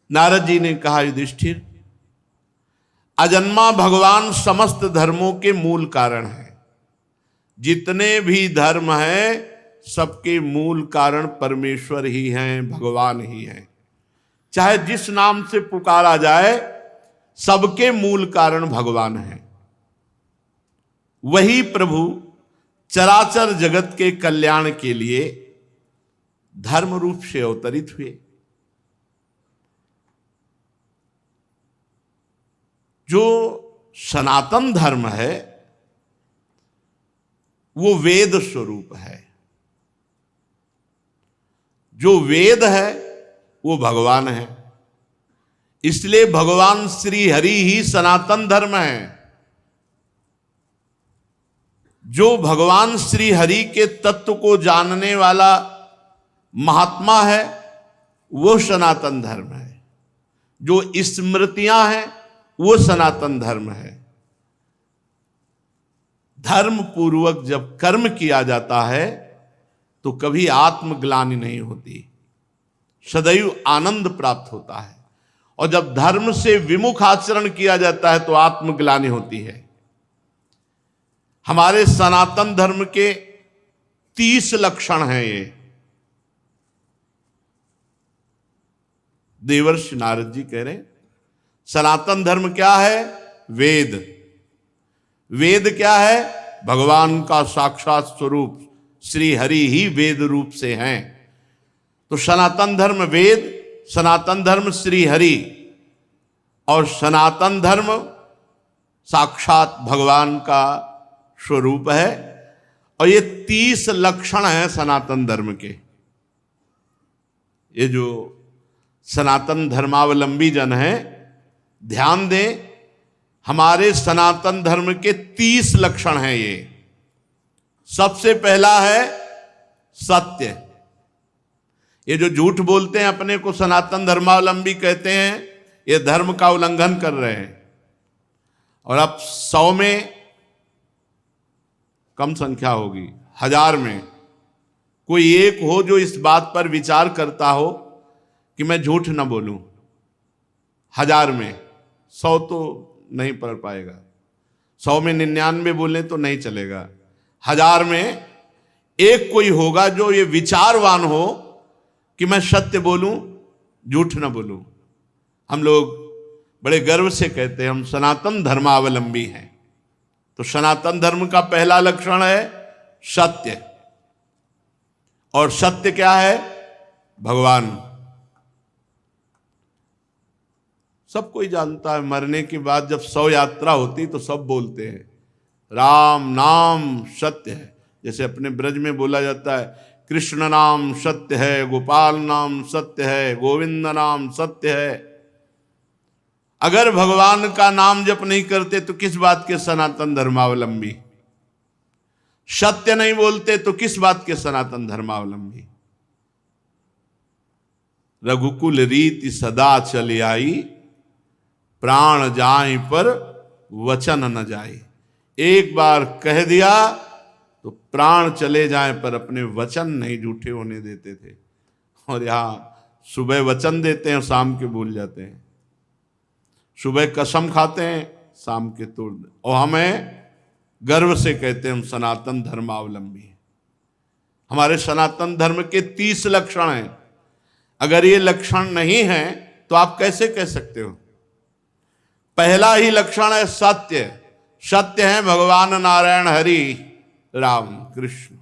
नारद जी ने कहा, युधिष्ठिर, अजन्मा भगवान समस्त धर्मों के मूल कारण है। जितने भी धर्म हैं सबके मूल कारण परमेश्वर ही हैं, भगवान ही हैं। चाहे जिस नाम से पुकारा जाए, सबके मूल कारण भगवान है। वही प्रभु चराचर जगत के कल्याण के लिए धर्म रूप से अवतरित हुए। जो सनातन धर्म है वो वेद स्वरूप है। जो वेद है वो भगवान है। इसलिए भगवान श्री हरि ही सनातन धर्म है। जो भगवान श्री हरि के तत्व को जानने वाला महात्मा है वो सनातन धर्म है। जो स्मृतियां हैं वो सनातन धर्म है। धर्म पूर्वक जब कर्म किया जाता है तो कभी आत्मग्लानि नहीं होती, सदैव आनंद प्राप्त होता है। और जब धर्म से विमुख आचरण किया जाता है तो आत्मग्लानि होती है। हमारे सनातन धर्म के 30 लक्षण हैं। ये देवर्षि नारद जी कह रहे हैं, सनातन धर्म क्या है? वेद। वेद क्या है? भगवान का साक्षात स्वरूप श्री हरि ही वेद रूप से हैं। तो सनातन धर्म वेद, सनातन धर्म श्री हरि और सनातन धर्म साक्षात भगवान का स्वरूप है। और ये 30 लक्षण हैं सनातन धर्म के। ये जो सनातन धर्मावलंबी जन हैं, ध्यान दें, हमारे सनातन धर्म के 30 लक्षण हैं ये। सबसे पहला है सत्य। ये जो झूठ बोलते हैं, अपने को सनातन धर्मावलंबी कहते हैं, ये धर्म का उल्लंघन कर रहे हैं। और अब 100 में कम संख्या होगी, 1000 में कोई एक हो जो इस बात पर विचार करता हो कि मैं झूठ ना बोलूं। 1000 में 100 तो नहीं पढ़ पाएगा। 100 में 99 बोले तो नहीं चलेगा। 1000 में एक कोई होगा जो ये विचारवान हो कि मैं सत्य बोलूं, झूठ ना बोलूं। हम लोग बड़े गर्व से कहते हैं हम सनातन धर्मावलंबी हैं। तो सनातन धर्म का पहला लक्षण है सत्य। और सत्य क्या है? भगवान। सब कोई जानता है, मरने के बाद जब शव यात्रा होती तो सब बोलते हैं राम नाम सत्य है। जैसे अपने ब्रज में बोला जाता है, कृष्ण नाम सत्य है, गोपाल नाम सत्य है, गोविंद नाम सत्य है। अगर भगवान का नाम जप नहीं करते तो किस बात के सनातन धर्मावलंबी? सत्य नहीं बोलते तो किस बात के सनातन धर्मावलंबी? रघुकुल रीति सदा चली आई, प्राण जाए पर वचन न जाए। एक बार कह दिया तो प्राण चले जाए पर अपने वचन नहीं झूठे होने देते थे। और यहां सुबह वचन देते हैं, शाम के भूल जाते हैं। सुबह कसम खाते हैं, शाम के तोड़ दे। और हमें गर्व से कहते हैं हम सनातन धर्मावलंबी हैं। हमारे सनातन धर्म के 30 लक्षण हैं। अगर ये लक्षण नहीं हैं तो आप कैसे कह सकते हो? पहला ही लक्षण है सत्य। सत्य है भगवान नारायण हरि राम कृष्ण।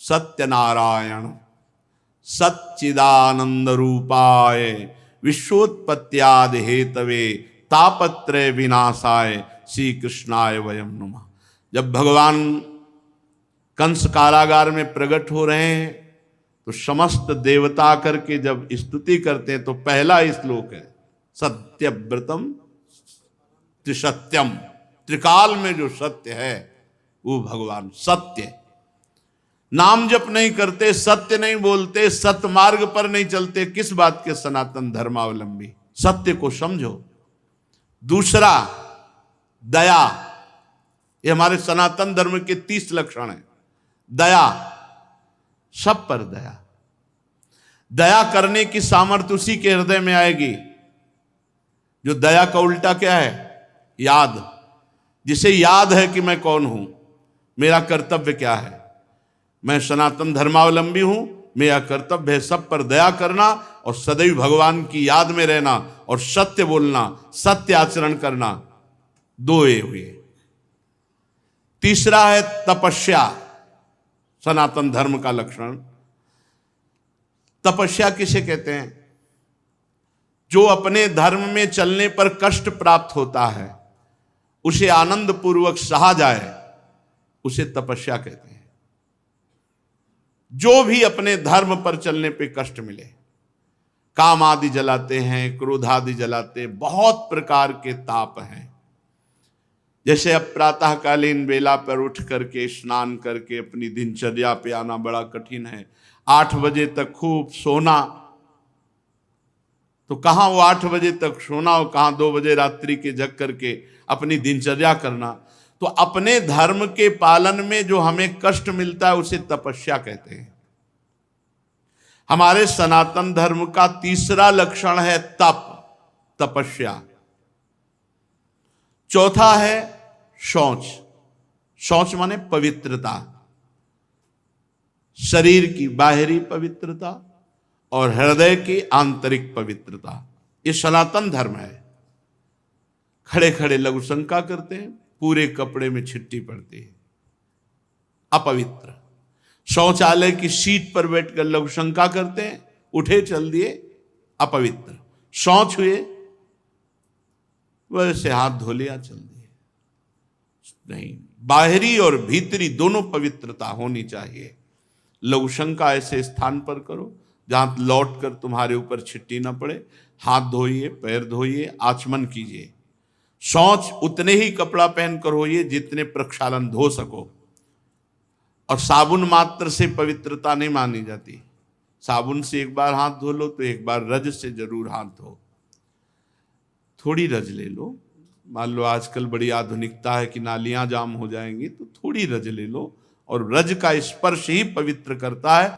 सत्य नारायण सच्चिदानंद रूपाय विश्वोत्पत्त्यादि हेतवे तापत्रय विनाशाय श्री कृष्णाय वयम नमः। जब भगवान कंस कारागार में प्रकट हो रहे हैं तो समस्त देवता करके जब स्तुति करते हैं तो पहला श्लोक है सत्यव्रतम त्रिसत्यम। त्रिकाल में जो सत्य है वो भगवान सत्य। नाम जप नहीं करते, सत्य नहीं बोलते, सत्य मार्ग पर नहीं चलते, किस बात के सनातन धर्मावलंबी? सत्य को समझो। दूसरा दया। ये हमारे सनातन धर्म के 30 लक्षण हैं। दया, सब पर दया। दया करने की सामर्थ्य उसी के हृदय में आएगी जो दया का उल्टा क्या है? याद। जिसे याद है कि मैं कौन हूं, मेरा कर्तव्य क्या है, मैं सनातन धर्मावलंबी हूं, मेरा कर्तव्य है सब पर दया करना और सदैव भगवान की याद में रहना और सत्य बोलना, सत्य आचरण करना। दो ये हुए। तीसरा है तपस्या, सनातन धर्म का लक्षण। तपस्या किसे कहते हैं? जो अपने धर्म में चलने पर कष्ट प्राप्त होता है उसे आनंद पूर्वक सहा जाए, उसे तपस्या कहते हैं। जो भी अपने धर्म पर चलने पे कष्ट मिले, काम आदि जलाते हैं, क्रोध आदि जलाते, बहुत प्रकार के ताप हैं। जैसे अब प्रातःकालीन बेला पर उठ करके स्नान करके अपनी दिनचर्या पे आना बड़ा कठिन है। 8 बजे तक खूब सोना, तो कहां वो 8 बजे तक सोना और कहां 2 बजे रात्रि के जग करके अपनी दिनचर्या करना। तो अपने धर्म के पालन में जो हमें कष्ट मिलता है उसे तपस्या कहते हैं। हमारे सनातन धर्म का तीसरा लक्षण है तप, तपस्या। चौथा है शौच। शौच माने पवित्रता, शरीर की बाहरी पवित्रता और हृदय की आंतरिक पवित्रता। ये सनातन धर्म है। खड़े खड़े लघु शंका करते हैं, पूरे कपड़े में छिट्टी पड़ती है, अपवित्र। शौचालय की सीट पर बैठकर लघु शंका करते हैं, उठे चल दिए, अपवित्र। शौच हुए, वैसे हाथ धो लिया चल दिए। नहीं, बाहरी और भीतरी दोनों पवित्रता होनी चाहिए। लघु शंका ऐसे स्थान पर करो जहां लौट कर तुम्हारे ऊपर छिट्टी न पड़े। हाथ धोइए, पैर धोइए, आचमन कीजिए। शौच उतने ही कपड़ा पहनकर होइए जितने प्रक्षालन धो सको। और साबुन मात्र से पवित्रता नहीं मानी जाती। साबुन से एक बार हाथ धो लो तो एक बार रज से जरूर हाथ धो। थोड़ी रज ले लो, मान लो आजकल बड़ी आधुनिकता है कि नालियां जाम हो जाएंगी, तो थोड़ी रज ले लो। और रज का स्पर्श ही पवित्र करता है।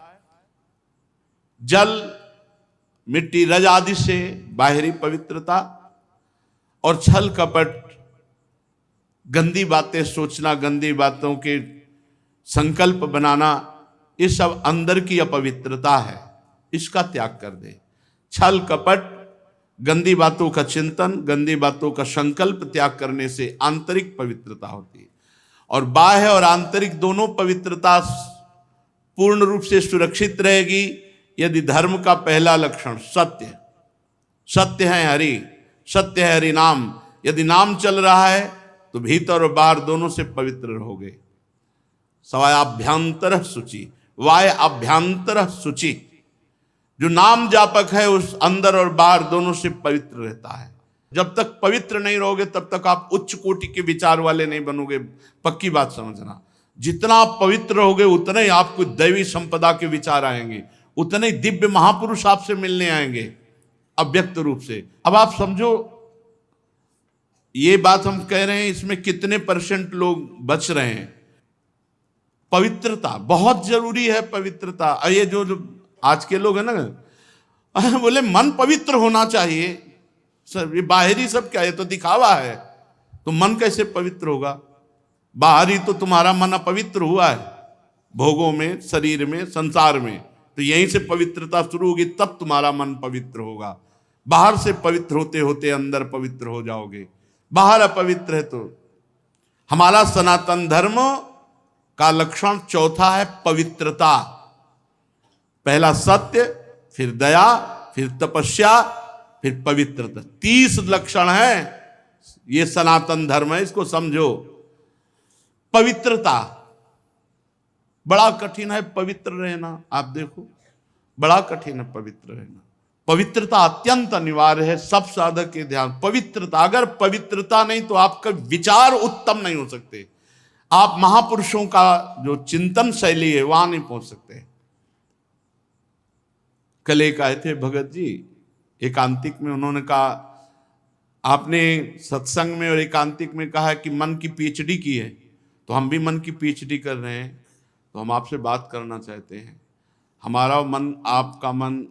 जल, मिट्टी, रज आदि से बाहरी पवित्रता, और छल कपट, गंदी बातें सोचना, गंदी बातों के संकल्प बनाना, ये सब अंदर की अपवित्रता है। इसका त्याग कर दे। छल कपट, गंदी बातों का चिंतन, गंदी बातों का संकल्प त्याग करने से आंतरिक पवित्रता होती है। और बाह्य और आंतरिक दोनों पवित्रता पूर्ण रूप से सुरक्षित रहेगी यदि धर्म का पहला लक्षण सत्य, सत्य है हरि, सत्य है हरि नाम, यदि नाम चल रहा है तो भीतर और बाहर दोनों से पवित्र रहोगे। सवायाभ्यंतर शुचि, वाय अभ्यंतर शुचि। जो नाम जापक है उस अंदर और बाहर दोनों से पवित्र रहता है। जब तक पवित्र नहीं रहोगे तब तक आप उच्च कोटि के विचार वाले नहीं बनोगे। पक्की बात समझना, जितना आप पवित्र रहोगे उतने ही आपको दैवी संपदा के विचार आएंगे, उतने ही दिव्य महापुरुष आपसे मिलने आएंगे अव्यक्त रूप से। अब आप समझो, ये बात हम कह रहे हैं, इसमें कितने % लोग बच रहे हैं। पवित्रता बहुत जरूरी है। पवित्रता, ये जो आज के लोग हैं ना, बोले मन पवित्र होना चाहिए। सर ये बाहरी सब क्या है, तो दिखावा है। तो मन कैसे पवित्र होगा? बाहरी तो तुम्हारा मन अपवित्र हुआ है, भोगों में, शरीर में, संसार में। तो यहीं से पवित्रता शुरू होगी, तब तुम्हारा मन पवित्र होगा। बाहर से पवित्र होते होते अंदर पवित्र हो जाओगे। बाहर अपवित्र है तो। हमारा सनातन धर्म का लक्षण चौथा है पवित्रता। पहला सत्य, फिर दया, फिर तपस्या, फिर पवित्रता। 30 लक्षण है। ये सनातन धर्म है, इसको समझो। पवित्रता बड़ा कठिन है पवित्र रहना। आप देखो, बड़ा कठिन है पवित्र रहना। पवित्रता अत्यंत अनिवार्य है सब साधक के ध्यान। पवित्रता, अगर पवित्रता नहीं तो आपका विचार उत्तम नहीं हो सकते। आप महापुरुषों का जो चिंतन शैली है वहां नहीं पहुंच सकते। कल एक आए थे भगत जी एकांतिक में, उन्होंने कहा, आपने सत्संग में और एकांतिक में कहा कि मन की PhD की है, तो हम भी मन की PhD कर रहे हैं, तो हम आपसे बात करना चाहते हैं। हमारा मन, आपका मन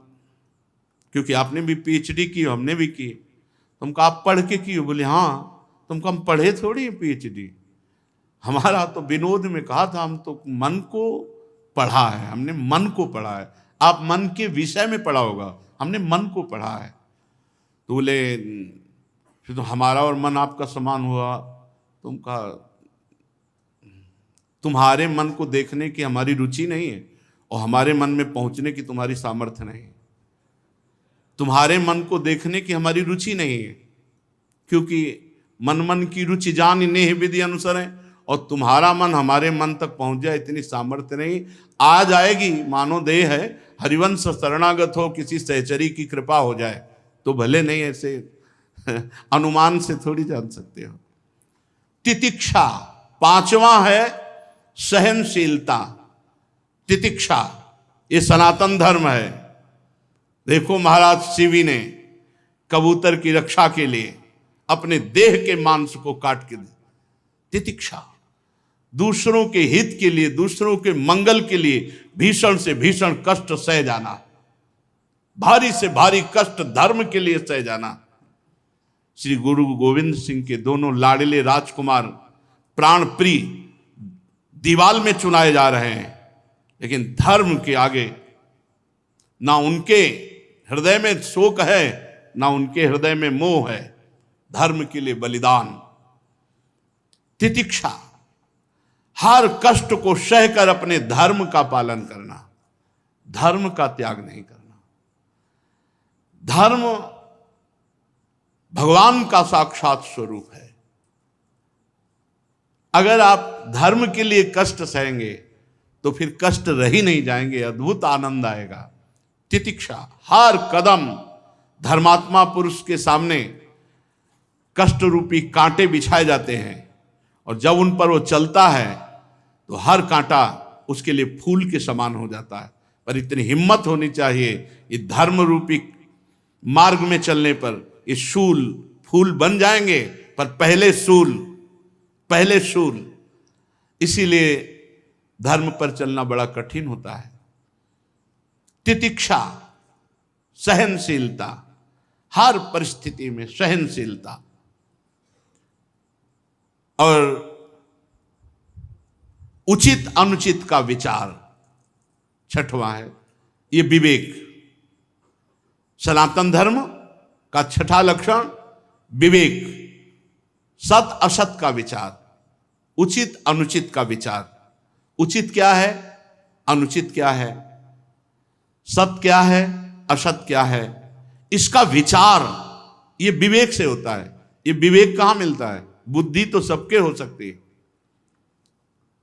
क्योंकि आपने भी पीएचडी की, हमने भी की। तुम कहा आप पढ़ के की हो? बोले हाँ। तुम कहा हम पढ़े थोड़ी है पीएचडी, हमारा तो विनोद में कहा था हम तो मन को पढ़ा है, हमने मन को पढ़ा है। आप मन के विषय में पढ़ा होगा, हमने मन को पढ़ा है। तो बोले फिर तो हमारा और मन आपका समान हुआ। तुम कहा तुम्हारे मन को देखने की हमारी रुचि नहीं है और हमारे मन में पहुंचने की तुम्हारी सामर्थ्य नहीं है। तुम्हारे मन को देखने की हमारी रुचि नहीं है, क्योंकि मन की रुचि जान नेह विधि अनुसार है, और तुम्हारा मन हमारे मन तक पहुंच जाए इतनी सामर्थ्य नहीं। आ जाएगी, मानो देह है, हरिवंश शरणागत हो, किसी सहचरी की कृपा हो जाए तो भले, नहीं ऐसे अनुमान से थोड़ी जान सकते हो। तितिक्षा, पांचवा है सहनशीलता। तितिक्षा ये सनातन धर्म है। देखो महाराज शिवी ने कबूतर की रक्षा के लिए अपने देह के मांस को काट के दे। तितिक्षा, दूसरों के हित के लिए, दूसरों के मंगल के लिए भीषण से भीषण कष्ट सह जाना, भारी से भारी कष्ट धर्म के लिए सह जाना। श्री गुरु गोविंद सिंह के दोनों लाडले राजकुमार प्राण प्रिय दीवाल में चुनाए जा रहे हैं, लेकिन धर्म के आगे ना उनके हृदय में शोक है, ना उनके हृदय में मोह है। धर्म के लिए बलिदान। तितिक्षा, हर कष्ट को सहकर अपने धर्म का पालन करना, धर्म का त्याग नहीं करना। धर्म भगवान का साक्षात स्वरूप है। अगर आप धर्म के लिए कष्ट सहेंगे तो फिर कष्ट रह ही नहीं जाएंगे, अद्भुत आनंद आएगा। तितिक्षा, हर कदम धर्मात्मा पुरुष के सामने कष्ट रूपी कांटे बिछाए जाते हैं, और जब उन पर वो चलता है तो हर कांटा उसके लिए फूल के समान हो जाता है। पर इतनी हिम्मत होनी चाहिए, ये धर्म रूपी मार्ग में चलने पर ये शूल फूल बन जाएंगे, पर पहले शूल। इसीलिए धर्म पर चलना बड़ा कठिन होता है। तितिक्षा, सहनशीलता, हर परिस्थिति में सहनशीलता। और उचित अनुचित का विचार छठवां है, ये विवेक। सनातन धर्म का छठा लक्षण विवेक, सत असत का विचार, उचित अनुचित का विचार। उचित क्या है, अनुचित क्या है, सत क्या है, असत क्या है, इसका विचार ये विवेक से होता है। ये विवेक कहां मिलता है? बुद्धि तो सबके हो सकती है,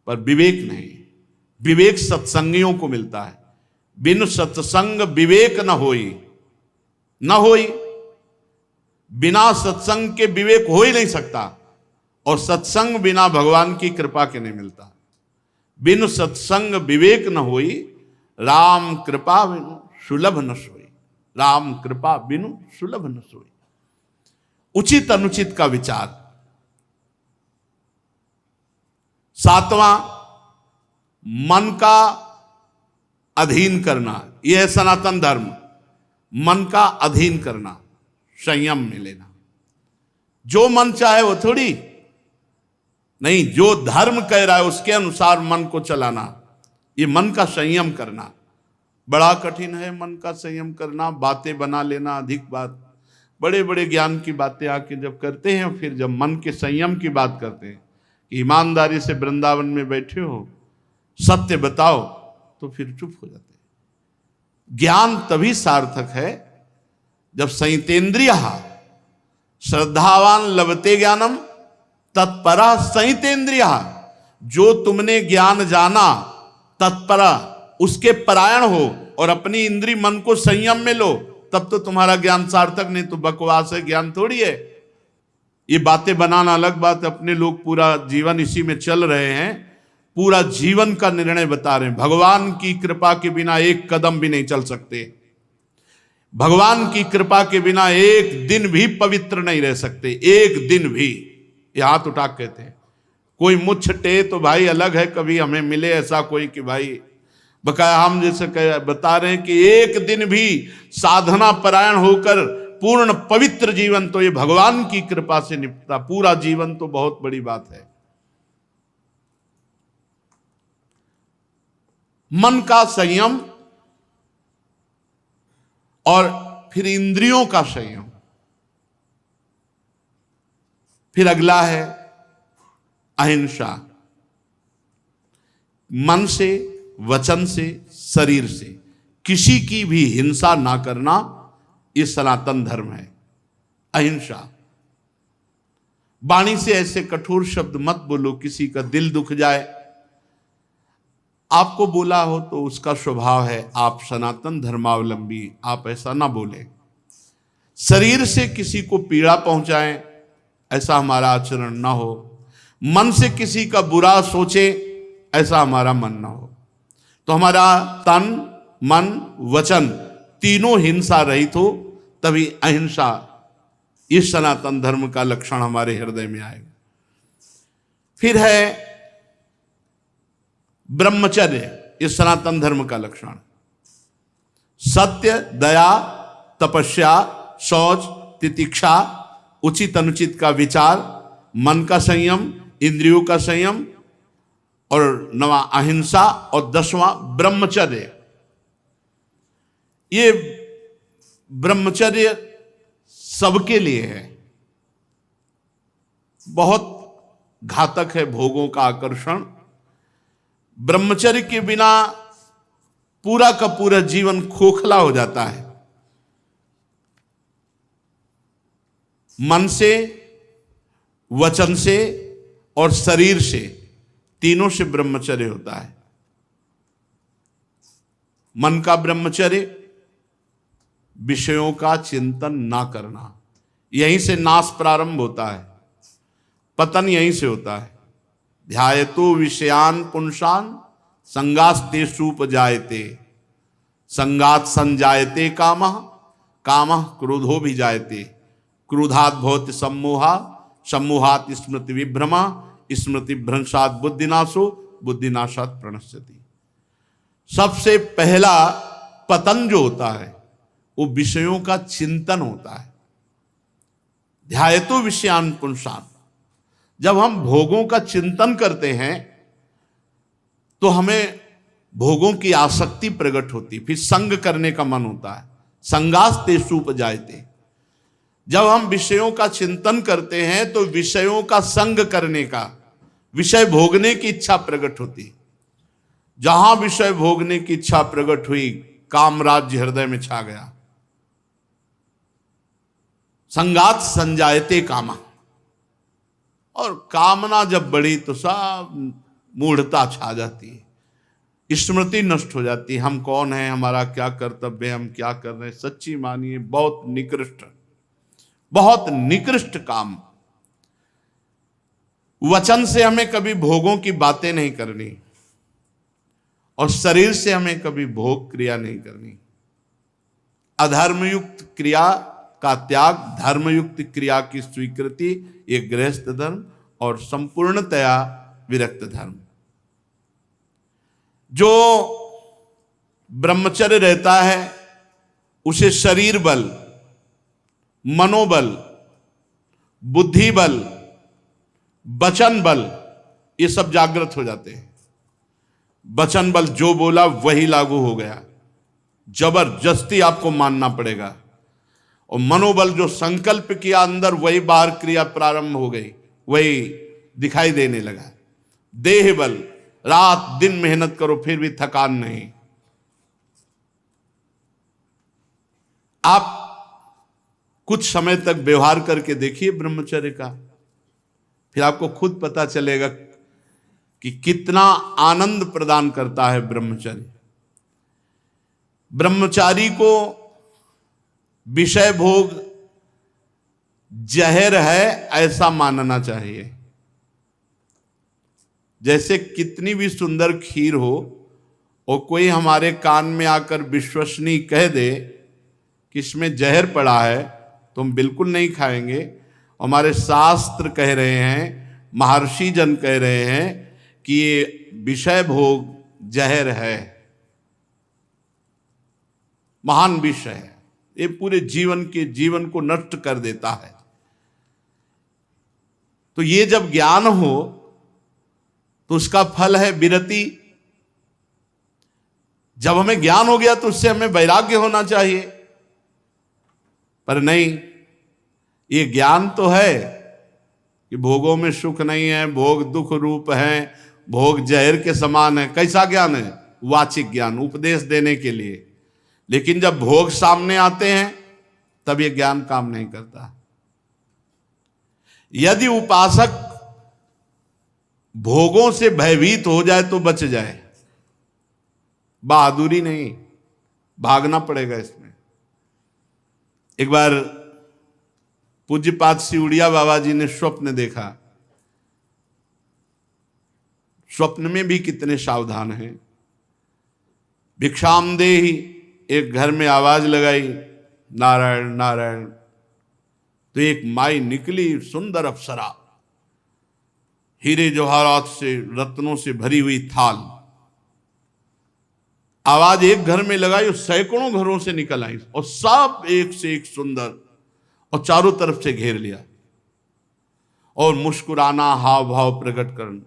पर विवेक नहीं। विवेक सत्संगियों को मिलता है। बिन सत्संग विवेक न होई। बिना सत्संग के विवेक हो ही नहीं सकता, और सत्संग बिना भगवान की कृपा के नहीं मिलता। बिन सत्संग विवेक न होई, राम कृपा बिनु सुलभ न सोई। राम कृपा बिनु सुलभ न सोई। उचित अनुचित का विचार। सातवां, मन का अधीन करना। यह है सनातन धर्म। मन का अधीन करना, संयम में लेना। जो मन चाहे वो थोड़ी नहीं, जो धर्म कह रहा है उसके अनुसार मन को चलाना, ये मन का संयम करना बड़ा कठिन है। मन का संयम करना, बातें बना लेना, अधिक बात, बड़े बड़े ज्ञान की बातें आके जब करते हैं, फिर जब मन के संयम की बात करते हैं कि ईमानदारी से वृंदावन में बैठे हो, सत्य बताओ, तो फिर चुप हो जाते हैं। ज्ञान तभी सार्थक है जब संयतेन्द्रिय श्रद्धावान लभते ज्ञानम तत्परा संयतेन्द्रिय। जो तुमने ज्ञान जाना, तत्परा उसके परायण हो और अपनी इंद्रिय मन को संयम में लो, तब तो तुम्हारा ज्ञान सार्थक। नहीं तो बकवास है, ज्ञान थोड़ी है। ये बातें बनाना अलग बात, अपने लोग पूरा जीवन इसी में चल रहे हैं, पूरा जीवन का निर्णय बता रहे हैं। भगवान की कृपा के बिना एक कदम भी नहीं चल सकते। भगवान की कृपा के बिना एक दिन भी पवित्र नहीं रह सकते, एक दिन भी। ये हाथ उठा कहते हैं। कोई मुझ टे तो भाई अलग है, कभी हमें मिले ऐसा कोई कि भाई बकाया हम जैसे बता रहे हैं कि एक दिन भी साधना परायण होकर पूर्ण पवित्र जीवन तो ये भगवान की कृपा से निपटा, पूरा जीवन तो बहुत बड़ी बात है। मन का संयम और फिर इंद्रियों का संयम, फिर अगला है अहिंसा। मन से, वचन से, शरीर से किसी की भी हिंसा ना करना, ये सनातन धर्म है। अहिंसा। वाणी से ऐसे कठोर शब्द मत बोलो किसी का दिल दुख जाए। आपको बोला हो तो उसका स्वभाव है, आप सनातन धर्मावलंबी, आप ऐसा ना बोले। शरीर से किसी को पीड़ा पहुंचाएं, ऐसा हमारा आचरण ना हो। मन से किसी का बुरा सोचे, ऐसा हमारा मन ना हो। तो हमारा तन, मन, वचन तीनों हिंसा रहित हो, तभी अहिंसा, इस सनातन धर्म का लक्षण हमारे हृदय में आएगा। फिर है ब्रह्मचर्य, इस सनातन धर्म का लक्षण। सत्य, दया, तपस्या, शौच, तितिक्षा, उचित अनुचित का विचार, मन का संयम, इंद्रियों का संयम, और 9वां अहिंसा, और 10वां ब्रह्मचर्य। ये ब्रह्मचर्य सबके लिए है, बहुत घातक है भोगों का आकर्षण। ब्रह्मचर्य के बिना पूरा का पूरा जीवन खोखला हो जाता है। मन से, वचन से और शरीर से, तीनों से ब्रह्मचर्य होता है। मन का ब्रह्मचर्य, विषयों का चिंतन ना करना, यहीं से नाश प्रारंभ होता है, पतन यहीं से होता है। ध्यायतो विषयान पुंसान संगास्तेषुपजायते, संगात संजायते कामः, कामः क्रोधो भी जायते, क्रोधात् भवति सम्मोहा, सम्मोहात् स्मृति विभ्रमा, स्मृति भ्रंशात् बुद्धिनाशो, बुद्धिनाशात् प्रणश्यति। सबसे पहला पतन जो होता है वो विषयों का चिंतन होता है। ध्यायतो विषयान पुंसान, जब हम भोगों का चिंतन करते हैं तो हमें भोगों की आसक्ति प्रकट होती, फिर संग करने का मन होता है। संगास्तेषुपजायते, जब हम विषयों का चिंतन करते हैं तो विषयों का संग करने का, विषय भोगने की इच्छा प्रकट होती। जहां विषय भोगने की इच्छा प्रकट हुई, कामराज्य हृदय में छा गया। संगात संजायते कामा, और कामना जब बढ़ी तो सब मूढ़ता छा जाती है, स्मृति नष्ट हो जाती है। हम कौन हैं, हमारा क्या कर्तव्य है, हम क्या कर रहे हैं। सच्ची मानिए बहुत निकृष्ट, बहुत निकृष्ट काम। वचन से हमें कभी भोगों की बातें नहीं करनी, और शरीर से हमें कभी भोग क्रिया नहीं करनी। अधर्मयुक्त क्रिया का त्याग, धर्मयुक्त क्रिया की स्वीकृति, ये गृहस्थ धर्म और संपूर्णतया विरक्त धर्म। जो ब्रह्मचर्य रहता है उसे शरीर बल, मनोबल, बुद्धि बल, वचन बल, ये सब जागृत हो जाते हैं। वचन बल, जो बोला वही लागू हो गया, जबरदस्ती आपको मानना पड़ेगा। और मनोबल, जो संकल्प किया अंदर वही बाहर क्रिया प्रारंभ हो गई, वही दिखाई देने लगा। देह बल, रात दिन मेहनत करो फिर भी थकान नहीं। आप कुछ समय तक व्यवहार करके देखिए ब्रह्मचर्य का, फिर आपको खुद पता चलेगा कि कितना आनंद प्रदान करता है ब्रह्मचर्य। ब्रह्मचारी को विषय भोग जहर है ऐसा मानना चाहिए। जैसे कितनी भी सुंदर खीर हो और कोई हमारे कान में आकर विश्वसनीय कह दे कि इसमें जहर पड़ा है तो हम बिल्कुल नहीं खाएंगे। हमारे शास्त्र कह रहे हैं, महर्षि जन कह रहे हैं कि ये विषय भोग जहर है, महान विषय है। ये पूरे जीवन को नष्ट कर देता है। तो ये जब ज्ञान हो तो उसका फल है विरति। जब हमें ज्ञान हो गया तो उससे हमें वैराग्य होना चाहिए, पर नहीं, ये ज्ञान तो है कि भोगों में सुख नहीं है, भोग दुख रूप है, भोग जहर के समान है। कैसा ज्ञान है? वाचिक ज्ञान, उपदेश देने के लिए। लेकिन जब भोग सामने आते हैं तब ये ज्ञान काम नहीं करता। यदि उपासक भोगों से भयभीत हो जाए तो बच जाए, बहादुरी नहीं, भागना पड़ेगा इसमें। एक बार पूज्यपाद सिउड़िया बाबा जी ने स्वप्न देखा। स्वप्न में भी कितने सावधान हैं। भिक्षाम देहि, एक घर में आवाज लगाई, नारायण नारायण। तो एक माई निकली, सुंदर अप्सरा, हीरे जवाहरात से, रत्नों से भरी हुई थाल। आवाज एक घर में लगाई और सैकड़ों घरों से निकल आई, और सब एक से एक सुंदर, और चारों तरफ से घेर लिया, और मुस्कुराना, हाव भाव प्रकट करना।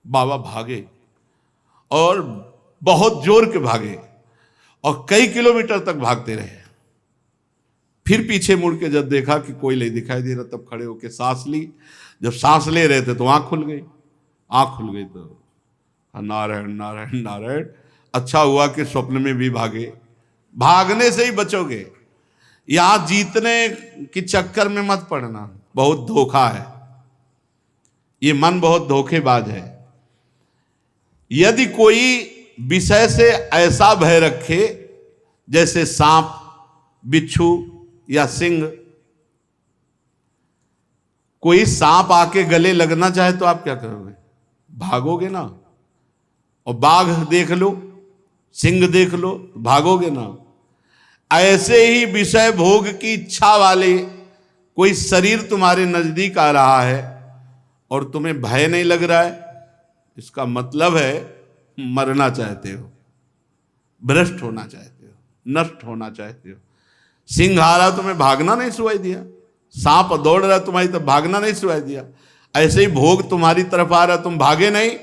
बाबा भागे, और बहुत जोर के भागे, और कई किलोमीटर तक भागते रहे। फिर पीछे मुड़ के जब देखा कि कोई नहीं दिखाई दे रहा, तब खड़े होकर सांस ली। जब सांस ले रहे थे तो आंख खुल गई। आंख खुल गई तो नारायण नारायण नारायण। अच्छा हुआ कि स्वप्न में भी भागे। भागने से ही बचोगे, यहां जीतने के चक्कर में मत पड़ना, बहुत धोखा है। ये मन बहुत धोखेबाज है। यदि कोई विषय से ऐसा भय रखे जैसे सांप, बिच्छू या सिंह, कोई सांप आके गले लगना चाहे तो आप क्या करोगे? भागोगे ना। और बाघ देख लो, सिंह देख लो, भागोगे ना। ऐसे ही विषय भोग की इच्छा वाले कोई शरीर तुम्हारे नजदीक आ रहा है और तुम्हें भय नहीं लग रहा है, इसका मतलब है मरना चाहते हो, भ्रष्ट होना चाहते हो, नष्ट होना चाहते हो। सिंह आ रहा तुम्हें भागना नहीं सुनाई दिया, सांप दौड़ रहा तुम्हारी तरफ भागना नहीं सुनाई दिया। ऐसे ही भोग तुम्हारी तरफ आ रहा, तुम भागे नहीं,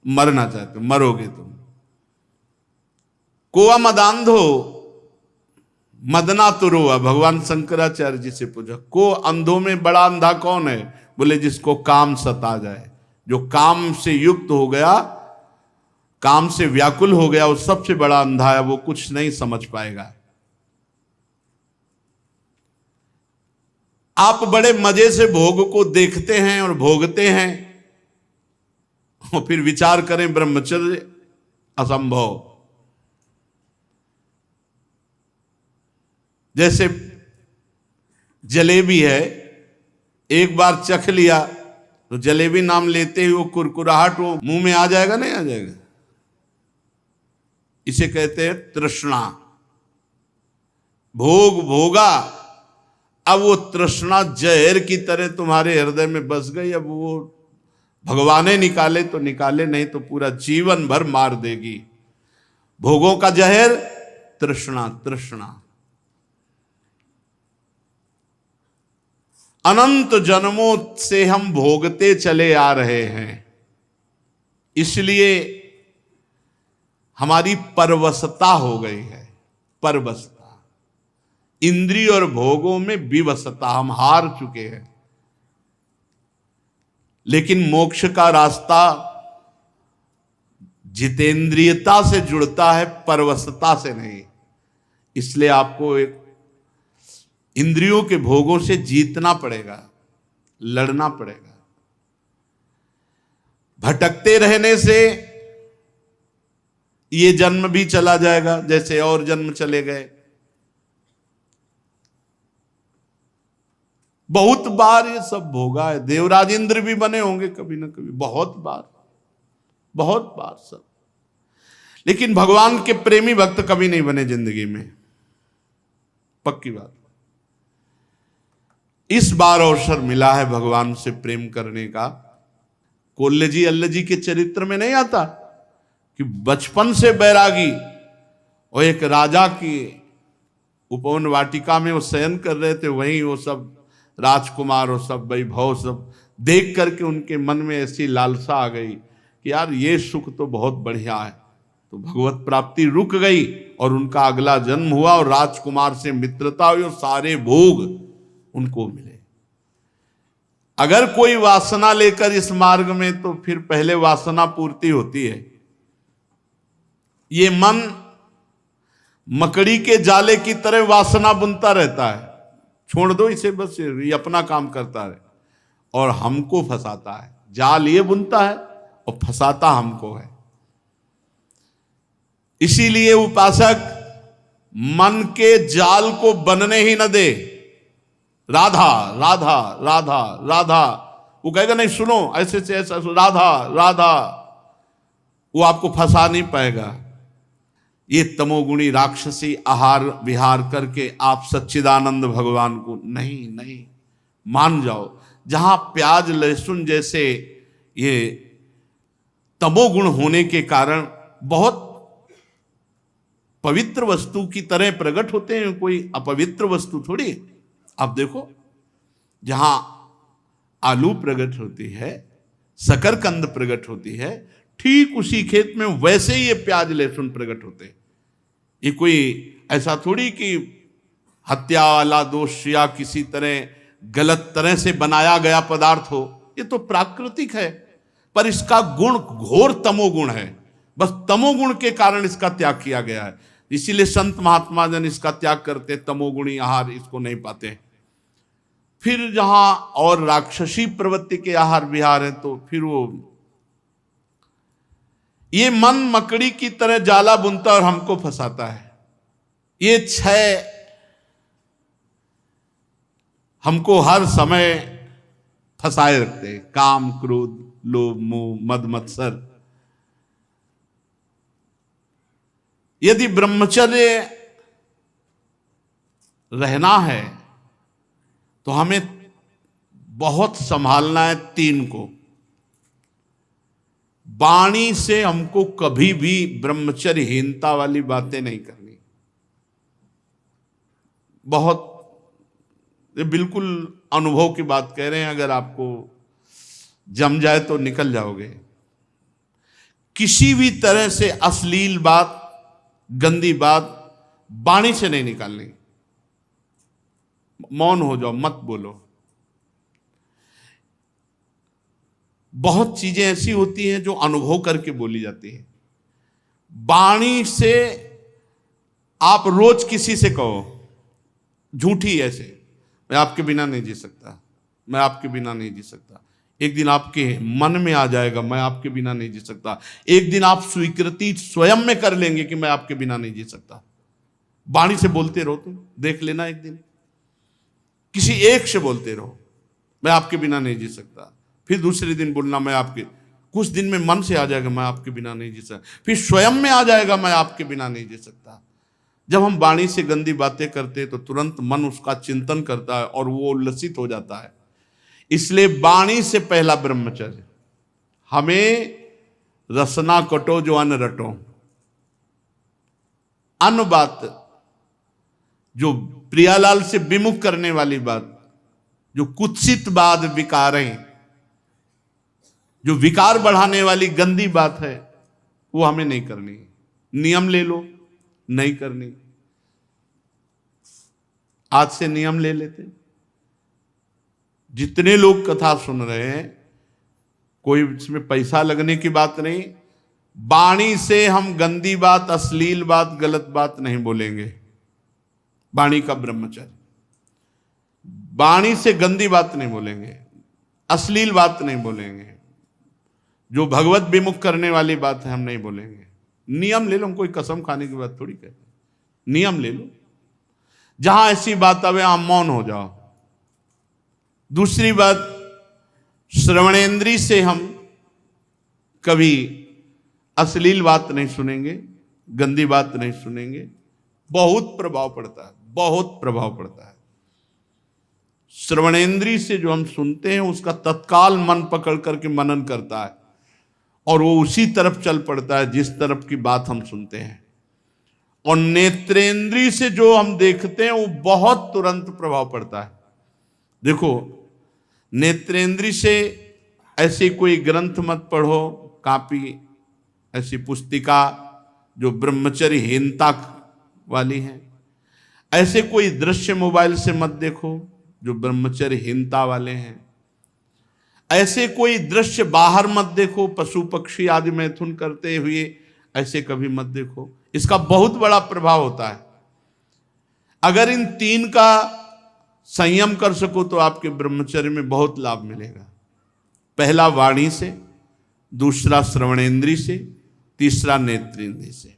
मरना चाहते हो, मरोगे तुम। कोआ मदांधो मदना तुरुआ, भगवान शंकराचार्य जी से पूछा, को अंधों में बड़ा अंधा कौन है? बोले जिसको काम सता जाए, जो काम से युक्त हो गया, काम से व्याकुल हो गया, वो सबसे बड़ा अंधा है, वो कुछ नहीं समझ पाएगा। आप बड़े मजे से भोग को देखते हैं और भोगते हैं, और फिर विचार करें ब्रह्मचर्य असंभव। जैसे जलेबी है, एक बार चख लिया तो जलेबी नाम लेते ही वो कुरकुराहट वो मुंह में आ जाएगा, नहीं आ जाएगा? इसे कहते हैं तृष्णा। भोग भोगा, अब वो तृष्णा जहर की तरह तुम्हारे हृदय में बस गई। अब वो भगवाने निकाले तो निकाले, नहीं तो पूरा जीवन भर मार देगी। भोगों का जहर तृष्णा। तृष्णा अनंत जन्मों से हम भोगते चले आ रहे हैं, इसलिए हमारी परवशता हो गई है। परवशता, इंद्रिय और भोगों में विवशता, हम हार चुके हैं। लेकिन मोक्ष का रास्ता जितेंद्रियता से जुड़ता है, परवशता से नहीं। इसलिए आपको एक इंद्रियों के भोगों से जीतना पड़ेगा, लड़ना पड़ेगा। भटकते रहने से ये जन्म भी चला जाएगा, जैसे और जन्म चले गए। बहुत बार ये सब भोगा है, देवराज इंद्र भी बने होंगे कभी ना कभी, बहुत बार, बहुत बार सब। लेकिन भगवान के प्रेमी भक्त कभी नहीं बने जिंदगी में, पक्की बात। इस बार अवसर मिला है भगवान से प्रेम करने का। कोल्ले जी अल्ले जी के चरित्र में नहीं आता कि बचपन से बैरागी और एक राजा की उपवन वाटिका में वो शयन कर रहे थे, वहीं वो सब राजकुमार और सब वैभव सब देख करके उनके मन में ऐसी लालसा आ गई कि यार ये सुख तो बहुत बढ़िया है। तो भगवत प्राप्ति रुक गई और उनका अगला जन्म हुआ और राजकुमार से मित्रता हुई और सारे भोग उनको मिले। अगर कोई वासना लेकर इस मार्ग में, तो फिर पहले वासना पूर्ति होती है। ये मन मकड़ी के जाले की तरह वासना बुनता रहता है, छोड़ दो इसे, बस ये अपना काम करता है और हमको फंसाता है। जाल ये बुनता है और फंसाता हमको है। इसीलिए उपासक मन के जाल को बनने ही न दे। राधा राधा राधा राधा, वो कहेगा नहीं सुनो ऐसे से ऐसा, राधा राधा, वो आपको फंसा नहीं पाएगा। ये तमोगुणी राक्षसी आहार विहार करके आप सच्चिदानंद भगवान को नहीं नहीं मान जाओ। जहां प्याज लहसुन जैसे ये तमोगुण होने के कारण बहुत पवित्र वस्तु की तरह प्रकट होते हैं, कोई अपवित्र वस्तु थोड़ी। आप देखो, जहां आलू प्रकट होती है, शकरकंद प्रकट होती है, ठीक उसी खेत में वैसे ही ये प्याज लहसुन प्रकट होते हैं। ये कोई ऐसा थोड़ी कि हत्या वाला दोष या किसी तरह गलत तरह से बनाया गया पदार्थ हो, ये तो प्राकृतिक है, पर इसका गुण घोर तमोगुण है। बस तमोगुण के कारण इसका त्याग किया गया है। इसीलिए संत महात्मा जन इसका त्याग करते, तमोगुणी आहार इसको नहीं पाते। फिर जहां और राक्षसी प्रवृत्ति के आहार विहार है, तो फिर वो ये मन मकड़ी की तरह जाला बुनता और हमको फंसाता है। ये छह हमको हर समय फंसाए रखते हैं, काम क्रोध लोभ मोह मद मत्सर। यदि ब्रह्मचर्य रहना है तो हमें बहुत संभालना है तीन को। वाणी से हमको कभी भी ब्रह्मचर्यहीनता वाली बातें नहीं करनी। बहुत, ये बिल्कुल अनुभव की बात कह रहे हैं, अगर आपको जम जाए तो निकल जाओगे। किसी भी तरह से अश्लील बात, गंदी बात वाणी से नहीं निकालनी। मौन हो जाओ, मत बोलो। बहुत चीजें ऐसी होती हैं जो अनुभव करके बोली जाती है। वाणी से आप रोज किसी से कहो झूठी ऐसे, मैं आपके बिना नहीं जी सकता, मैं आपके बिना नहीं जी सकता। एक दिन आपके मन में आ जाएगा मैं आपके बिना नहीं जी सकता। एक दिन आप स्वीकृति स्वयं में कर लेंगे कि मैं आपके बिना नहीं जी सकता। वाणी से बोलते रहो, तुम देख लेना, एक दिन किसी एक से बोलते रहो मैं आपके बिना नहीं जी सकता। फिर दूसरे दिन बोलना मैं आपके, कुछ दिन में मन से आ जाएगा मैं आपके बिना नहीं जी सकता। फिर स्वयं में आ जाएगा मैं आपके बिना नहीं जी सकता। जब हम वाणी से गंदी बातें करते हैं तो तुरंत मन उसका चिंतन करता है और वो उल्लसित हो जाता है। इसलिए वाणी से पहला ब्रह्मचर्य। हमें रसना कटो जो अन्न रटो। अन्न बात जो प्रियालाल से विमुख करने वाली बात, जो कुत्सित बात विकारें, जो विकार बढ़ाने वाली गंदी बात है, वो हमें नहीं करनी। नियम ले लो, नहीं करनी। आज से नियम ले लेते। जितने लोग कथा सुन रहे हैं, कोई इसमें पैसा लगने की बात नहीं। वाणी से हम गंदी बात, अश्लील बात, गलत बात नहीं बोलेंगे। वाणी का ब्रह्मचर्य। वाणी से गंदी बात नहीं बोलेंगे, अश्लील बात नहीं बोलेंगे, जो भगवत विमुख करने वाली बात है हम नहीं बोलेंगे। नियम ले लो, हम कोई कसम खाने की बात थोड़ी कहते, नियम ले लो। जहां ऐसी बात आवे आप मौन हो जाओ। दूसरी बात, श्रवणेंद्री से हम कभी अश्लील बात नहीं सुनेंगे, गंदी बात नहीं सुनेंगे। बहुत प्रभाव पड़ता है, बहुत प्रभाव पड़ता है। श्रवणेंद्री से जो हम सुनते हैं उसका तत्काल मन पकड़ करके मनन करता है और वो उसी तरफ चल पड़ता है जिस तरफ की बात हम सुनते हैं। और नेत्रेंद्री से जो हम देखते हैं वो बहुत तुरंत प्रभाव पड़ता है। देखो, नेत्रेंद्री से ऐसे कोई ग्रंथ मत पढ़ो, कॉपी, ऐसी पुस्तिका जो ब्रह्मचर्यहीनता वाली है। ऐसे कोई दृश्य मोबाइल से मत देखो जो ब्रह्मचर्यहीनता वाले हैं। ऐसे कोई दृश्य बाहर मत देखो, पशु पक्षी आदि मैथुन करते हुए ऐसे कभी मत देखो। इसका बहुत बड़ा प्रभाव होता है। अगर इन तीन का संयम कर सको तो आपके ब्रह्मचर्य में बहुत लाभ मिलेगा। पहला वाणी से, दूसरा श्रवणेंद्री से, तीसरा नेत्रेंद्री से।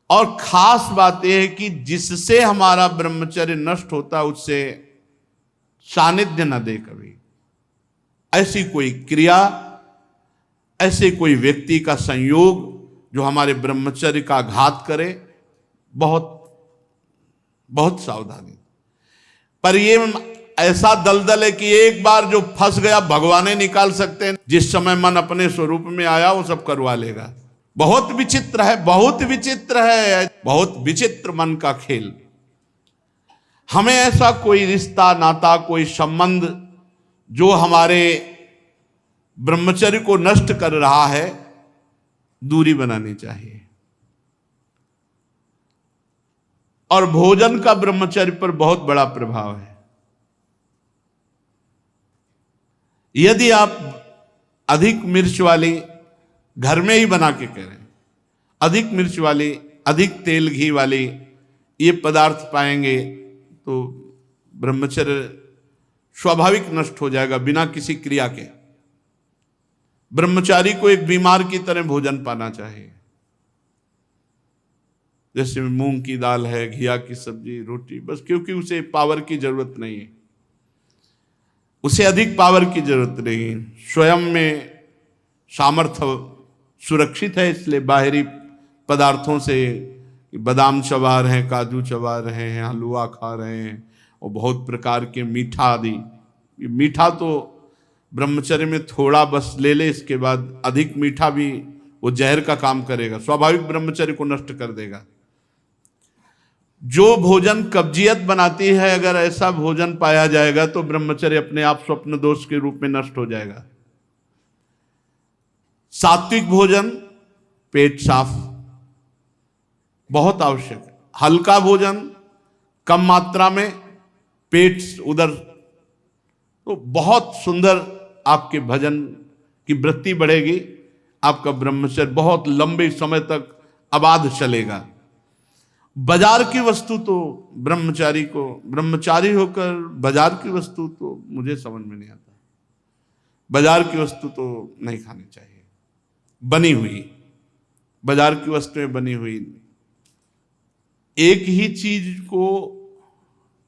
और खास बात यह है कि जिससे हमारा ब्रह्मचर्य नष्ट होता है उससे सानिध्य न दे कभी। ऐसी कोई क्रिया, ऐसे कोई व्यक्ति का संयोग जो हमारे ब्रह्मचर्य का घात करे, बहुत बहुत सावधानी। पर ये ऐसा दलदल है कि एक बार जो फंस गया भगवान निकाल सकते हैं। जिस समय मन अपने स्वरूप में आया वो सब करवा लेगा। बहुत विचित्र है, बहुत विचित्र है, बहुत विचित्र मन का खेल। हमें ऐसा कोई रिश्ता नाता, कोई संबंध जो हमारे ब्रह्मचर्य को नष्ट कर रहा है, दूरी बनानी चाहिए। और भोजन का ब्रह्मचर्य पर बहुत बड़ा प्रभाव है। यदि आप अधिक मिर्च वाली, घर में ही बना के करें, अधिक मिर्च वाली, अधिक तेल घी वाली ये पदार्थ पाएंगे तो ब्रह्मचर्य स्वाभाविक नष्ट हो जाएगा बिना किसी क्रिया के। ब्रह्मचारी को एक बीमार की तरह भोजन पाना चाहिए। जैसे मूंग की दाल है, घिया की सब्जी, रोटी, बस, क्योंकि उसे पावर की जरूरत नहीं है, उसे अधिक पावर की जरूरत नहीं है। स्वयं में सामर्थ्य सुरक्षित है, इसलिए बाहरी पदार्थों से बादाम चबा रहे हैं, काजू चबा रहे हैं, हलवा खा रहे हैं और बहुत प्रकार के मीठा आदि। मीठा तो ब्रह्मचर्य में थोड़ा बस ले ले, इसके बाद अधिक मीठा भी वो जहर का काम करेगा, स्वाभाविक ब्रह्मचर्य को नष्ट कर देगा। जो भोजन कब्जियत बनाती है, अगर ऐसा भोजन पाया जाएगा तो ब्रह्मचर्य अपने आप स्वप्न दोष के रूप में नष्ट हो जाएगा। सात्विक भोजन, पेट साफ, बहुत आवश्यक है। हल्का भोजन, कम मात्रा में, पेट उधर, तो बहुत सुंदर आपके भजन की वृत्ति बढ़ेगी। आपका ब्रह्मचर्य बहुत लंबे समय तक आबाद चलेगा। बाजार की वस्तु तो ब्रह्मचारी को, ब्रह्मचारी होकर बाजार की वस्तु तो मुझे समझ में नहीं आता। बाजार की वस्तु तो नहीं खानी चाहिए, बनी हुई, बाजार की वस्तुएं बनी हुई। एक ही चीज को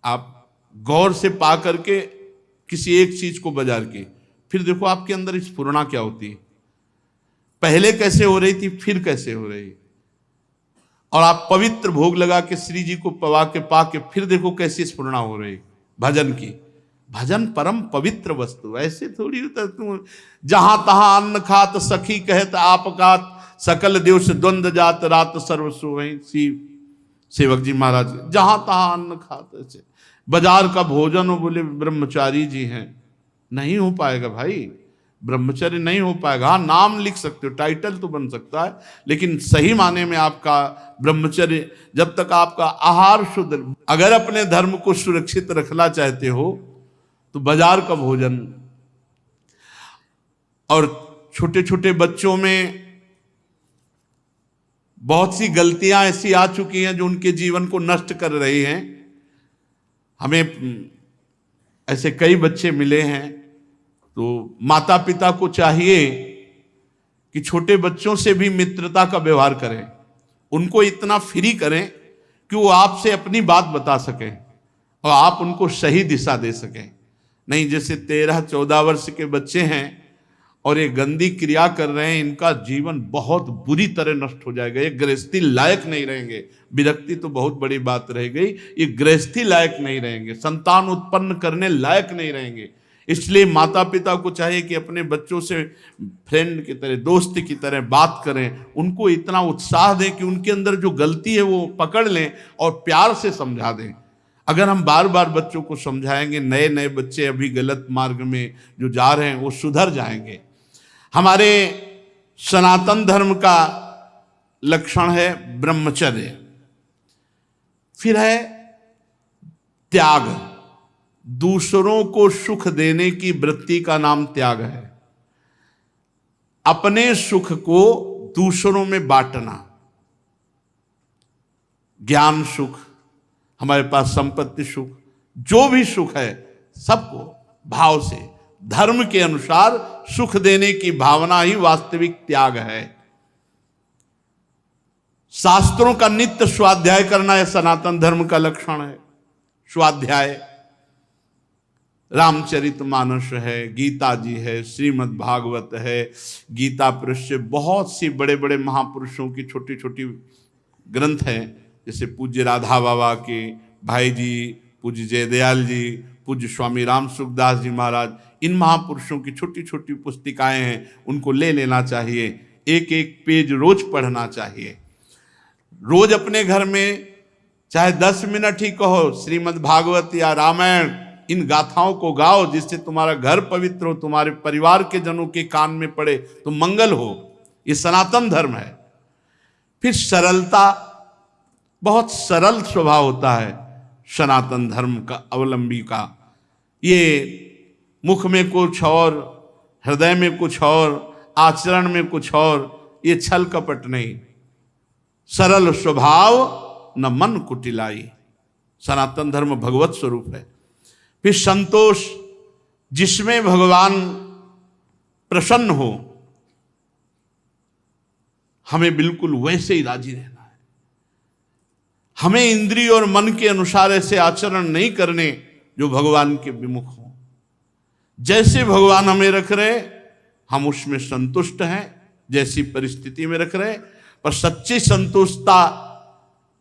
आप गौर से पा करके किसी एक चीज को बाजार की, फिर देखो आपके अंदर स्फुरणा क्या होती है। पहले कैसे हो रही थी, फिर कैसे हो रही। और आप पवित्र भोग लगा के श्री जी को पवा के पा के फिर देखो कैसी स्फुरणा हो रही भजन की। भजन परम पवित्र वस्तु, ऐसे थोड़ी होता। तुम जहां तहां अन्न खात सखी कहत आपकात, सकल देव से द्वंद जात रात सर्वस्व वही। सेवक जी महाराज जहां तहां अन्न खात, ऐसे बाजार का भोजन हो, बोले ब्रह्मचारी जी हैं, नहीं हो पाएगा भाई, ब्रह्मचर्य नहीं हो पाएगा। हाँ, नाम लिख सकते हो, टाइटल तो बन सकता है, लेकिन सही माने में आपका ब्रह्मचर्य, जब तक आपका आहार शुद्ध, अगर अपने धर्म को सुरक्षित रखना चाहते हो तो बाजार का भोजन। और छोटे छोटे बच्चों में बहुत सी गलतियां ऐसी आ चुकी हैं जो उनके जीवन को नष्ट कर रही हैं। हमें ऐसे कई बच्चे मिले हैं, तो माता पिता को चाहिए कि छोटे बच्चों से भी मित्रता का व्यवहार करें, उनको इतना फ्री करें कि वो आपसे अपनी बात बता सकें और आप उनको सही दिशा दे सकें। नहीं, जैसे 13-14 वर्ष के बच्चे हैं और ये गंदी क्रिया कर रहे हैं, इनका जीवन बहुत बुरी तरह नष्ट हो जाएगा। ये गृहस्थी लायक नहीं रहेंगे। विरक्ति तो बहुत बड़ी बात रह गई, ये गृहस्थी लायक नहीं रहेंगे, संतान उत्पन्न करने लायक नहीं रहेंगे। इसलिए माता पिता को चाहिए कि अपने बच्चों से फ्रेंड की तरह, दोस्त की तरह बात करें, उनको इतना उत्साह दें कि उनके अंदर जो गलती है वो पकड़ लें और प्यार से समझा दें। अगर हम बार बार बच्चों को समझाएंगे, नए नए बच्चे अभी गलत मार्ग में जो जा रहे हैं वो सुधर जाएंगे। हमारे सनातन धर्म का लक्षण है ब्रह्मचर्य, फिर है त्याग। दूसरों को सुख देने की वृत्ति का नाम त्याग है। अपने सुख को दूसरों में बांटना, ज्ञान सुख, हमारे पास संपत्ति सुख, जो भी सुख है सबको भाव से, धर्म के अनुसार सुख देने की भावना ही वास्तविक त्याग है। शास्त्रों का नित्य स्वाध्याय करना यह सनातन धर्म का लक्षण है। स्वाध्याय रामचरितमानस है, गीता जी है, श्रीमद् भागवत है, गीता पुरुष से बहुत सी बड़े बड़े महापुरुषों की छोटी छोटी ग्रंथ हैं, जैसे पूज्य राधा बाबा के भाई जी, पूज्य जयदयाल जी, पूज्य स्वामी राम सुखदास जी महाराज, इन महापुरुषों की छोटी छोटी पुस्तिकाएं हैं, उनको ले लेना चाहिए। एक एक पेज रोज पढ़ना चाहिए। रोज अपने घर में चाहे 10 मिनट ही कहो, श्रीमद् भागवत या रामायण, इन गाथाओं को गाओ, जिससे तुम्हारा घर पवित्र हो, तुम्हारे परिवार के जनों के कान में पड़े तो मंगल हो। ये सनातन धर्म है। फिर सरलता, बहुत सरल स्वभाव होता है सनातन धर्म का अवलंबी का। ये मुख में कुछ और, हृदय में कुछ और, आचरण में कुछ और, ये छल कपट नहीं। सरल स्वभाव न मन कुटिलाई, सनातन धर्म भगवत स्वरूप है। फिर संतोष, जिसमें भगवान प्रसन्न हो, हमें बिल्कुल वैसे ही राजी रहना है। हमें इंद्रिय और मन के अनुसार ऐसे आचरण नहीं करने जो भगवान के विमुख हो। जैसे भगवान हमें रख रहे हम उसमें संतुष्ट हैं, जैसी परिस्थिति में रख रहे, पर सच्ची संतुष्टता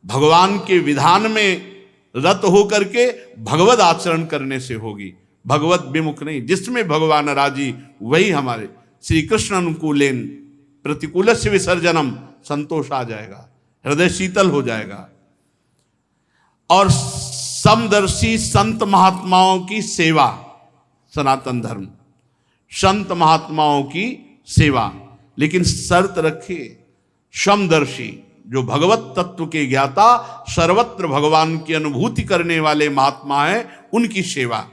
भगवान के विधान में रत होकर के भगवत आचरण करने से होगी, भगवत विमुख नहीं। जिसमें भगवान राजी वही हमारे श्री कृष्ण अनुकूलेन प्रतिकूल से विसर्जनम, संतोष आ जाएगा, हृदय शीतल हो जाएगा। और समदर्शी संत महात्माओं की सेवा, सनातन धर्म संत महात्माओं की सेवा, लेकिन शर्त रखिए, समदर्शी, जो भगवत तत्व के ज्ञाता, सर्वत्र भगवान की अनुभूति करने वाले महात्मा हैं, उनकी सेवा।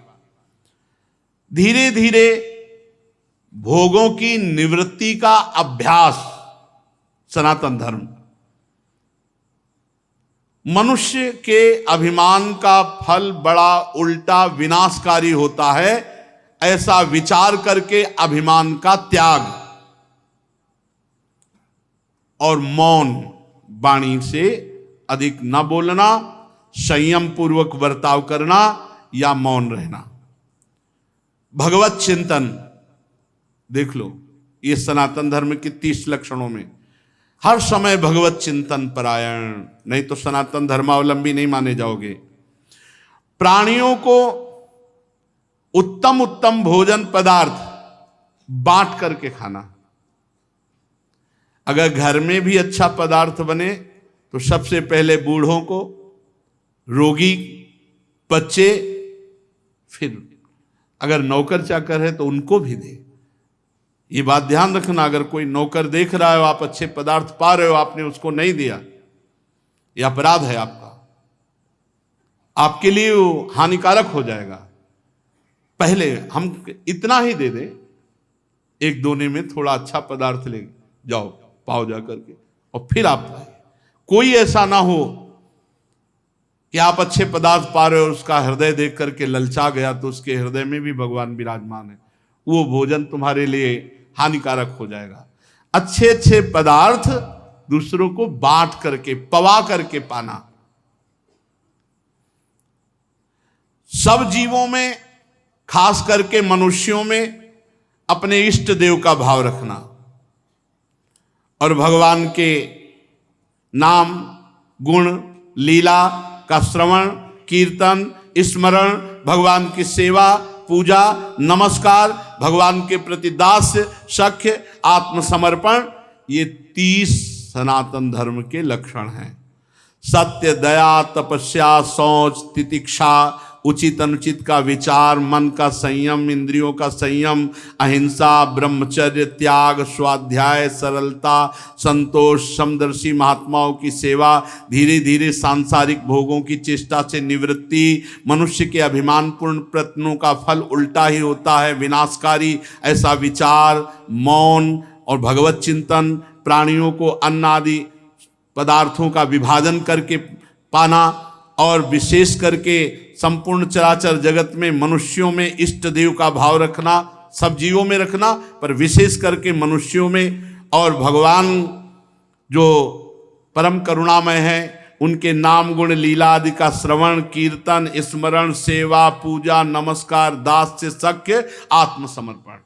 धीरे धीरे भोगों की निवृत्ति का अभ्यास, सनातन धर्म। मनुष्य के अभिमान का फल बड़ा उल्टा विनाशकारी होता है, ऐसा विचार करके अभिमान का त्याग और मौन, वाणी से अधिक न बोलना, संयम पूर्वक बर्ताव करना या मौन रहना। भगवत चिंतन देख लो, ये सनातन धर्म के 30 लक्षणों में हर समय भगवत चिंतन परायण, नहीं तो सनातन धर्मावलंबी नहीं माने जाओगे। प्राणियों को उत्तम उत्तम भोजन पदार्थ बांट करके खाना। अगर घर में भी अच्छा पदार्थ बने तो सबसे पहले बूढ़ों को, रोगी, बच्चे, फिर अगर नौकर चाकर है तो उनको भी दे। ये बात ध्यान रखना, अगर कोई नौकर देख रहा है, आप अच्छे पदार्थ पा रहे हो, आपने उसको नहीं दिया, ये अपराध है आपका, आपके लिए वो हानिकारक हो जाएगा। पहले हम इतना ही दे दे, एक दोने में थोड़ा अच्छा पदार्थ ले जाओ, पाओ जा करके, और फिर आप पाए। कोई ऐसा ना हो कि आप अच्छे पदार्थ पा रहे हो, उसका हृदय देख करके ललचा गया, तो उसके हृदय में भी भगवान विराजमान है, वो भोजन तुम्हारे लिए हानिकारक हो जाएगा। अच्छे अच्छे पदार्थ दूसरों को बांट करके, पवा करके पाना। सब जीवों में, खास करके मनुष्यों में, अपने इष्ट देव का भाव रखना और भगवान के नाम, गुण, लीला का श्रवण, कीर्तन, स्मरण, भगवान की सेवा, पूजा, नमस्कार, भगवान के प्रति दास्य, सख्य, आत्मसमर्पण, ये 30 सनातन धर्म के लक्षण हैं। सत्य, दया, तपस्या, शौच, तितिक्षा, उचित अनुचित का विचार, मन का संयम, इंद्रियों का संयम, अहिंसा, ब्रह्मचर्य, त्याग, स्वाध्याय, सरलता, संतोष, समदर्शी महात्माओं की सेवा, धीरे धीरे सांसारिक भोगों की चेष्टा से निवृत्ति, मनुष्य के अभिमानपूर्ण प्रयत्नों का फल उल्टा ही होता है, विनाशकारी ऐसा विचार, मौन और भगवत चिंतन, प्राणियों को अन्न आदि पदार्थों का विभाजन करके पाना, और विशेष करके संपूर्ण चराचर जगत में मनुष्यों में इष्ट देव का भाव रखना, सब जीवों में रखना, पर विशेष करके मनुष्यों में, और भगवान जो परम करुणामय है उनके नाम गुण लीला आदि का श्रवण, कीर्तन, स्मरण, सेवा, पूजा, नमस्कार, दास्य, सख्य, आत्मसमर्पण,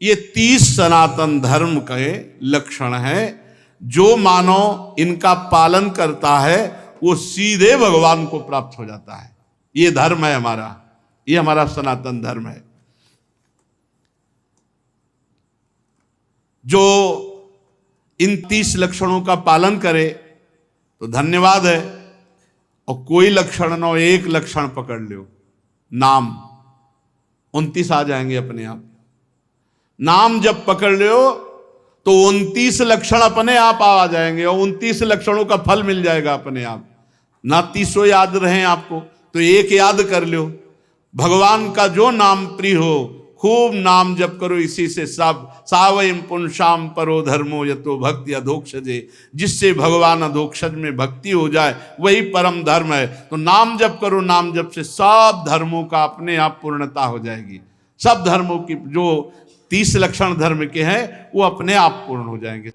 ये 30 सनातन धर्म के लक्षण हैं। जो मानव इनका पालन करता है वो सीधे भगवान को प्राप्त हो जाता है। ये धर्म है हमारा, ये हमारा सनातन धर्म है। जो इन 30 लक्षणों का पालन करे तो धन्यवाद है, और कोई लक्षण न हो, एक लक्षण पकड़ लो, नाम, 29 आ जाएंगे अपने आप। नाम जब पकड़ लो तो 29 लक्षण अपने आप आ जाएंगे, और 29 लक्षणों का फल मिल जाएगा अपने आप। ना 30 याद रहे आपको तो एक याद कर लो, भगवान का जो नाम प्रिय हो, खूब नाम जप करो, इसी से सब। सावयम पुंसाम परो धर्मो यतो भक्ति अधोक्षजे, जिससे भगवान अधोक्षज में भक्ति हो जाए वही परम धर्म है। तो नाम जप करो, नाम जप से सब धर्मों का अपने आप पूर्णता हो जाएगी। सब धर्मों की जो 30 लक्षण धर्म के हैं वो अपने आप पूर्ण हो जाएंगे।